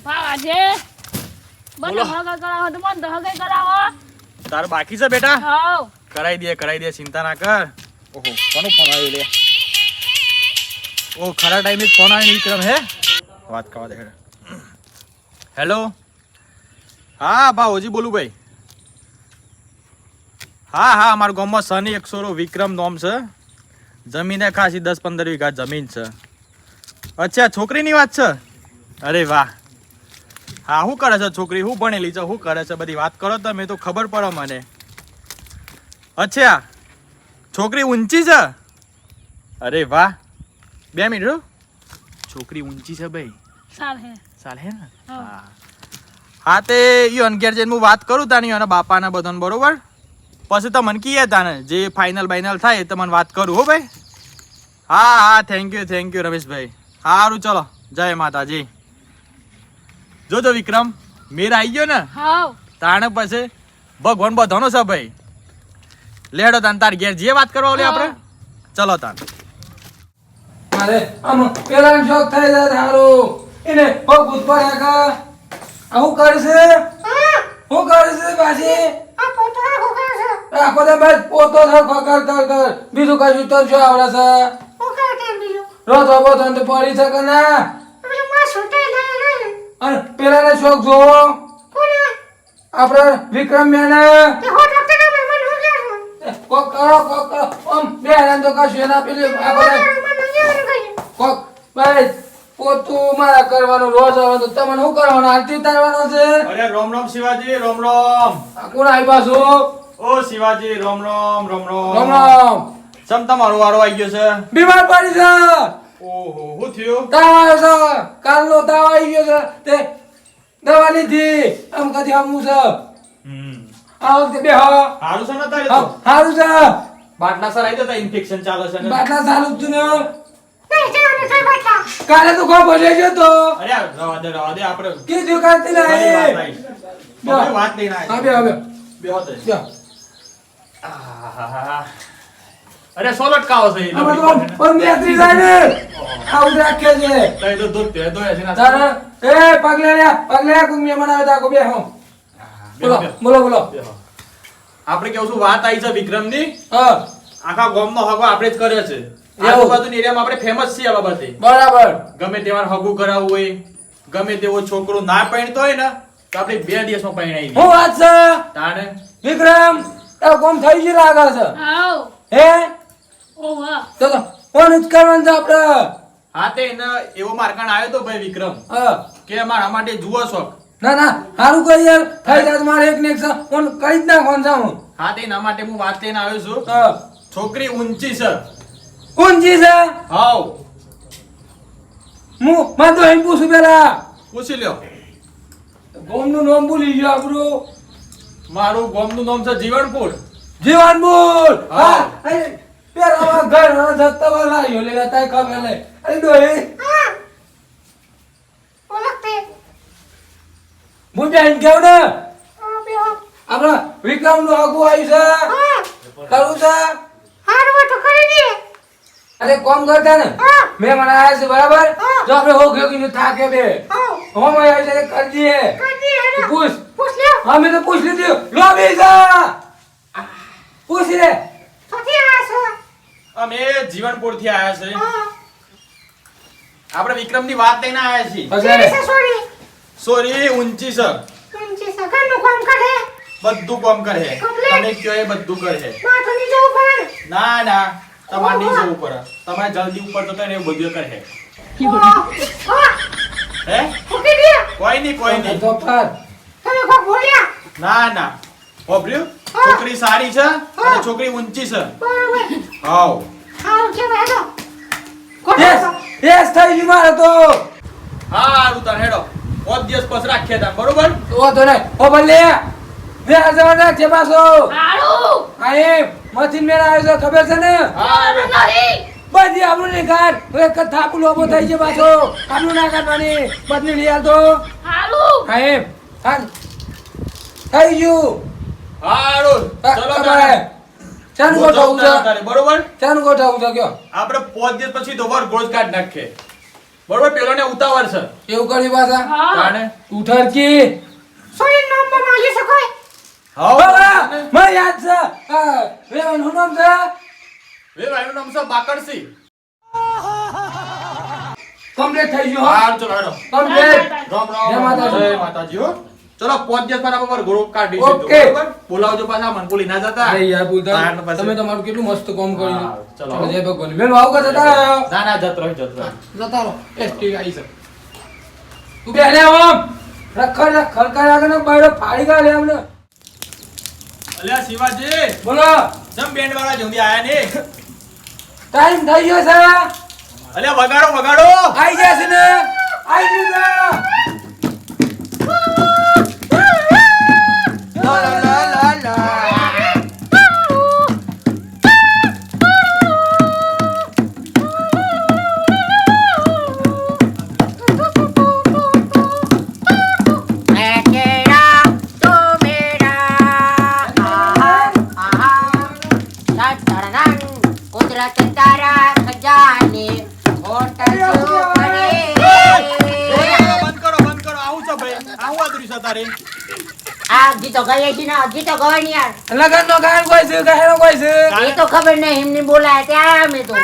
બાજે બને હગા કરાવો તો મન તો હગા કરાવો તાર બાકી છે બેટા હાઉ કરાઈ દે ચિંતા ના કર ઓહો કોનો ફોન આવ્યો લે ઓ ખરા ટાઈમે ફોન આવ્યો વિક્રમ હે વાત કરવા દે હેલો હા ઓજી બોલું ભાઈ હા અમારા ગામમાં સની એકસોરો વિક્રમ નામ છે જમીને ખાસી 10-15 વીઘા જમીન છે અચ્છા છોકરીની વાત છે અરે વાહ હા શું કરે છે છોકરી શું ભણેલી છે શું કરે છે બધી વાત કરો તમે તો ખબર પડે મને અચ્છા છોકરી ઊંચી છે અરે વાહ 2 મિનિટ છોકરી ઊંચી છે ભાઈ સાલ હે ને હા તે ઈ અનગેર જઈને હું વાત કરું તાની અને બાપાના બધાને બરોબર પછી તો મને કીએ તાને જે ફાઇનલ બાઇનલ થાય તો મને વાત કરું હો ભાઈ હા થેન્ક યુ રમેશભાઈ સારું ચલો જય માતાજી જોજો વિક્રમ મેર આવી ગયો ને તાણે પછી ભગવાન બધાનો છે ભાઈ લેડો તાન તાર ઘેર જે વાત કરવા લે આપણે ચલો તાન અરે આમ પેલા શોખ થઈ જાય સારું એને પગ ઉપર આકા આવું કરશે હું કરશે પાછી આખો દે બસ પોતો સરખો કર બીજું કશું તો શું આવડે છે રોજ બોતો તો પડી શકે ના અને પેલાને શોખ જોવો આપણે વિક્રમ મેને કોક કરો આમ બે હાલ તો કશું એના પેલી આપણે કોક ભાઈ પોતું મારા કરવાનું રોજ આવે તો તમને શું કરવાનું આરતી ઉતારવાનો છે અરે રોમ શિવાજી રોમ કોણ આવી પાછું ઓ શિવાજી રોમ રામ સમ તમારો વારો આવી ગયો છે બીમાર પડી છે ઓહો શું થયું તાવ આવ્યો છે કાલનો તાવ આવી ગયો છે તે દવા લીધી આમ કદી આમું છે આ વખતે બે હારું છે ને તારે તો હારું છે બાટલા સર આવી જતા ઇન્ફેક્શન ચાલે છે ને બાટલા ચાલુ જ ને કાલે તો ખો ભલે ગયો તો અરે રવા દે આપણે કીધું કાંતી નહીં વાત લઈને હા આવ્યો બે બેહો દે અરે સોલટ કાવો છે અમે તો પણ બેટરી જાય ને આવું રાખે છે તઈ તો દૂધ પે દોય છે ના તારા પગલે કુમિયા બનાવે તા કો બે હો બોલો આપણે કેવું છું વાત આવી છે વિક્રમની હા આખા ગામનો હગો આપણે જ કર્યો છે આજુબાજુની એરિયામાં આપણે ફેમસ છીએ આ બાબતે બરાબર ગમે તેવાર હગું કરાવવું હોય ગમે તેવો છોકરો ના પરણતો હોય ને તો આપણે 2 દિવસમાં પરણાવી દઈએ હું વાત છે તાણે વિક્રમ તારો કોમ થઈ ગયું લાગે છે હે તો ફોન જ કરવાનું છે આપણે હા તે એને એવો મારકાણ આવ્યો તો ભાઈ વિક્રમ કે મારા માટે જુઓ શોખ ના હારું કરી યાર થઈ જાય મારે એક ને એક ફોન કરી જ નાખવાનું છે હું હા તે એના માટે હું વાત લઈને આવ્યો છું છોકરી ઊંચી છે ઊંચી છે હાઉ મને તો એમ પૂછું પેલા પૂછી લ્યો ગોમનું નામ ભૂલી ગયો આપણું મારું ગામનું નામ છે જીવનપુર જીવનપુર હા પેલા ઘર જતા વાલા યો લે તાય ખબર લે અરે ડોહી મુજે ઇન કેવ ને આપણા વિક્રમ નું આગુ આવ્યું છે કરું છે અરે કોમ કરતા ને મેં મને આયા છે બરાબર જો આપણે હો ગયો કે થાકે બે હો મેં આવી છે કરી દઈએ પૂછ હા મેં તો પૂછ લીધું લોબી જા પૂછ લે અમે જીવનપુર થી આયા છે આપણે વિક્રમ ની વાત લઈને આયા છીએ સોરી ઊંચી છે બધું કામ કરે તમે કયો એ બધું કરે ના તમારે નહીં જવું પડે તમારે જલ્દી ઉપર જતો ને એવું બધું કરે હે કોઈ નહીં તો પર ના ઓબ્લ્યુ છોકરી સારી છે અને છોકરી ઊંચી છે હાઉ યસ થઈ ગયું મારે તો હારું તાર હેડો 5 દિવસ પછી રાખીએ તાર બરોબર ઓ તો ને ઓ ભલે બે હજાર છે પાછો આય મથીન મેરા આવ્યો છે ખબર છે ને બધી આપણું ને ઘર એક થાપુ લોબો થઈ છે પાછો આપણું ના કાઢવાની બદલી લઈ આવતો આય થઈ ગયું હારું ચલો તારે ચાનું ગોઠવું છે તારે બરોબર ચાનું ગોઠવું છે કયો આપણે 5 દિવસ પછી તો વર ગોળ કાઢ નાખે બરોબર પેલો ને ઉતાવળ છે એવું કરી પાછા હા કારણે ઉઠાડકી સોય નંબર માંગી શકાય બાબા મને યાદ છે વેવાનું નામ છે એ ભાઈનું નામ છે બાકરસી કમ્પ્લીટ થઈ ગયું હા ચલો હેડો કમ્પ્લીટ રામ રામ જય માતાજી. જય માતાજી હો ચલો 5 દિવસ પર બરાબર ગ્રુપ કાઢી ઓકે. દીધું બરાબર બોલાવજો પાછા મન ભૂલી ના જતા અરે યાર બોલતા હા, પછી. તમે તમારું કેટલું મસ્ત કામ કર્યું હા, ચલો. ચલો જય ભગવાન બેન આવું કે જતા રહ્યો ના ના જત રહો જતા રહો એ ઠીક આવી છે તું બેલે ઓમ રખડ ખડકા રાખને બાયડો ફાડી ગા લે અમને અલ્યા શિવાજી બોલો જમ બેન્ડ વાળા જલ્દી આયા ને ટાઈમ થઈ ગયો છે અલ્યા વગાડો વગાડો આઈ ગયા છે ને આઈ ગયું છે લા લા લા લા मैं तेरा तू मेरा तड़न कुदरत तारा खजाने होटल जो करे બંધ કરો આવું છે ભાઈ આવું આદરી છે તારે આ ગીતો ગાય છે ને ગીતો ગવાય ને યાર લગન નો ગાયન કોઈ છે કહેનો કોઈ છે એ તો ખબર નહીં એમને બોલાય ત્યાં અમે તો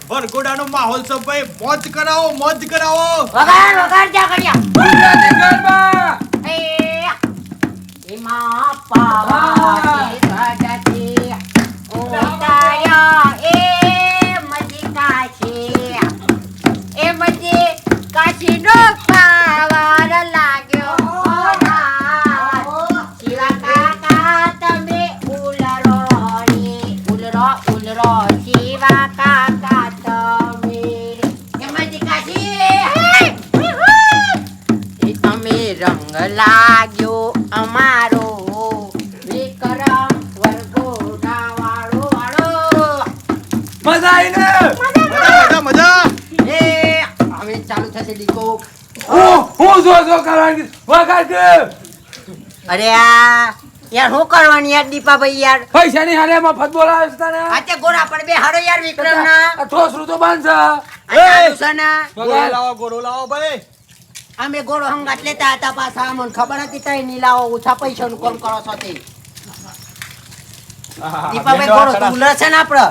વરઘોડાનો માહોલ છે ભાઈ મોજ કરાવો વગાડ વગાડ જા કર્યા ગુજરાતી ગરબા એ એમાં પાવા સજતી ઉતાર્યા એ મજી કાશી નો પાવાર લાગ્યો શિવા કાકા તમે ઉલરો શિવા કાકા તમે એ મજી કાશી એ તમે રંગ લાગ્યો અમારો વિક્રમ વરઘોડા વાળો મજા આઈ ને મજા એ હવે ચાલુ થશે ડીકો હું જો કરવાની વગાડ કે અરે આ યાર હું કરવાની યાર દીપા ભાઈ યાર પૈસા ની હારે માં ફત બોલાવે છે તને આતે ગોરા પણ બે હારો યાર વિક્રમ ના આ ઠોસરું તો બાંધ ગોરો લાવો ભાઈ અમે ગોળો હંગાત લેતા હતા પાછા અમને ખબર હતી તઈ ની લાવો ઓછા પૈસા નું કોમ કરો છો તે દીપાભાઈ ગોળો તુલર છે ને આપડે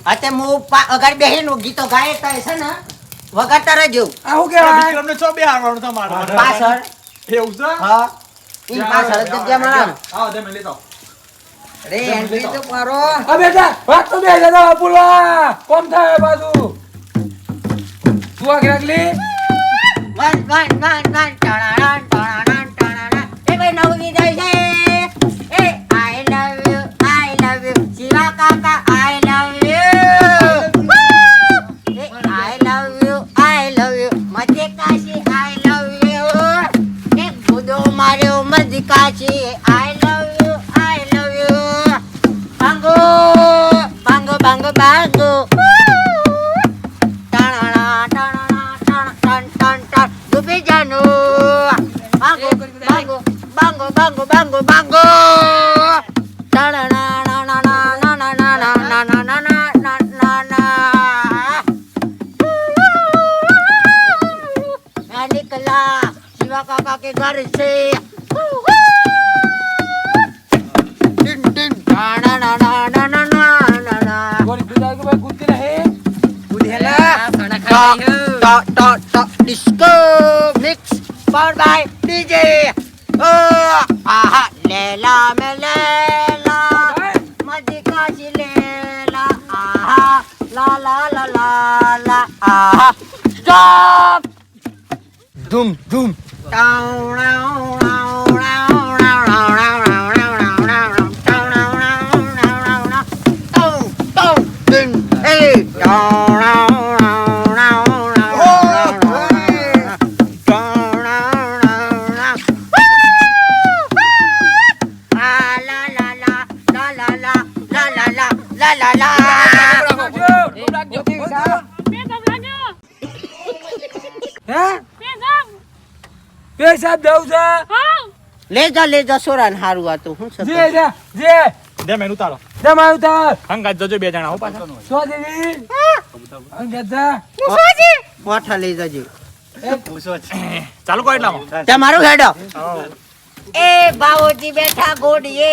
આતે હું અગાડી બેહીને ગીતો ગાય છે ને વગાડતા રહેજો આ હું કહેવાય વિક્રમને ચો બે હારવાનું છે મારે પાછળ એવું છે હા ઈ પાછળ જગ્યા મળે આવો દે મે લેતો અરે એન્ટ્રી તો મારો આ બેટા વાત તો બે જતા પુલા કોમ થાય બાજુ તું આ રાખલી વન ટણાણાન ટણાણાન ટણાણાન એ ભાઈ નવું ગીત આવી છે એ આઈ લવ યુ શિવા કાકા આઈ love you A I love you મજે કાશી આઈ લવ યુ એ ગુદો માર્યો મજે કાશી આઈ લવ યુ બાંગો બાંગો બાંગો બાંગો Bango, bango. Na na na na na na na na na na na na na na na na. मैं निकला शिवा काका के घर से. दिन दिन na na na na na na na na na. ગોરી દુધા કે ભાઈ કૂદતી રહે बुढ़ेला disco mix powered by DJ. आहा लेला में लेला मजी काशी लेला आहा ला ला ला ला ला आहा stop dum dum પેશાબ દઉં છે ले जा सोरान हारू आतो हूं सब જે જે જે દે મેનુ તારો તમારું તાર હંગાત જજો બે જણા હો પાછા સો દેવી અને ગધા મોઠા લઈ જજો ચાલુ કરો એટલામાં તમારું હેડો એ બાવોજી બેઠા ગોડીએ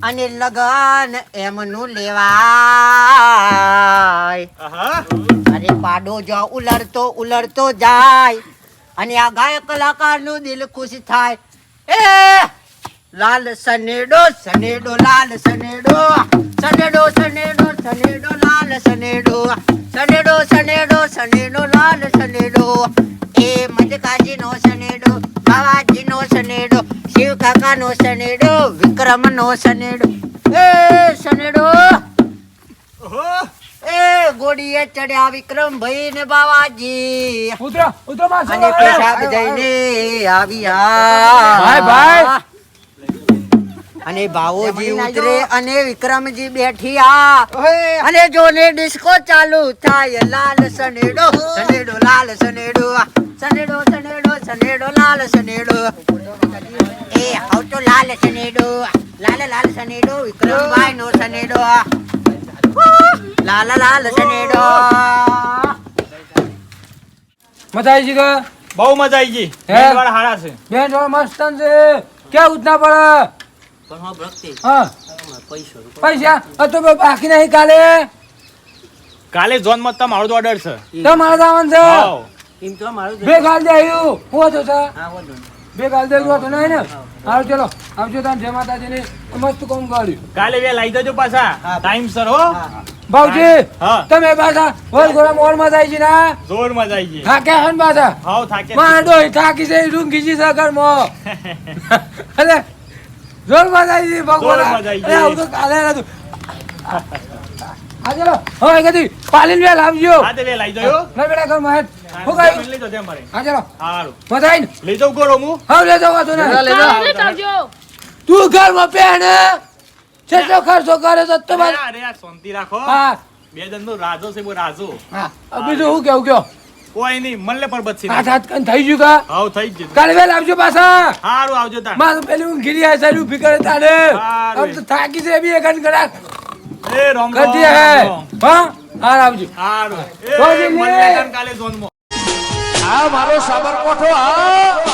અને લગન એમનું લેવાય આહા અરે પાડો જો ઉલરતો જાય અને આ ગાયક કલાકાર નું દિલ ખુશ થાય એ લાલ સનેડો લાલ સનેડો લાલ સનેડો લાલ સનેડો એ મજકાજી નો સનેડો બાવાજી નો સનેડો શિવ કાકા નો સનેડો વિક્રમ નો સનેડો એ સનેડો ઓહો એ ગોડીએ ચડ્યા વિક્રમ ભાઈ ને બાવાજી ઉતરો માં અને પેશાબ જઈને આવ્યા ભાઈ. અને બાવોજી ઉતરે અને વિક્રમજી બેઠિયા અને જોને ડિસ્કો ચાલુ થાય લાલ સનેડો લાલ સનેડો લાલ સનેડો એ આવ તો લાલ સનેડો લાલ સનેડો વિક્રમભાઈ નો સનેડો લાલ સનેડો મજા આવી ગઈ કે બહુ મજા આવી ગઈ હે? બેન્ડ વાળા હારા છે બેન જોડે મસ્ત છે ક્યાં ઉતના પડે હા પૈસા તો બાકી નહીં કાલે કાલે ઝોન માં તમારો ઓર્ડર છે તમારે જવાનું છે હાવ. બે ગાલ દે આવ્યું હું હતો સર બે ગાલ દે તો નહીં ને હાલો ચલો આવજો તમે જય માતાજી ની મસ્ત કોમ કર્યું કાલે બે લાવી દેજો પાછા ટાઈમ સર હો ભાવજી હા તમે પાછા વોલ ગોળા મોર માં જાય છે ના જોર મજા આવી ગઈ થાકે હન પાછા હાવ થાકે મારો થાકી છે રૂંગી છે સગર મો અરે જોર માં જાય છે ભગવાન જોર માં જાય છે. અરે આવું તો કાલે નતું આ ચલો હવે કદી પાલીન વેલ આવજો હા તે બે લાવી દેજો ના બેટા ઘર માં હું કઈ લઈ જજો તેમ મારે હા ચલો હારું મજા આવી ને લઈ જાઉં ગોરો હું હા લે જાવ તો ને ચાલો આવજો તું ઘર માં પહેણ કેટલો ખર્ચો કરે તો તો અરે યાર શાંતિ રાખો હા બે જણ નો રાજો છે બો રાજો હા બીજું હું કેવું કયો કોઈ નહીં મનલે પર બચી હાથ હાથ કન થઈ ગયું કા હાવ થઈ જ ગયું કાલે વેલ આવજો પાછા હારું આવજો તા મારું પેલી હું ઘીરી આ સાઈડ ઉભી કરે તારે સારું. આમ તો થાકી છે બી એક કડાક એ રોમ કદી હે હા હાર આવજો હારું જોજી એ લે. મનલે કાલે ઝોન માં આ મારો સાબરકોઠો આ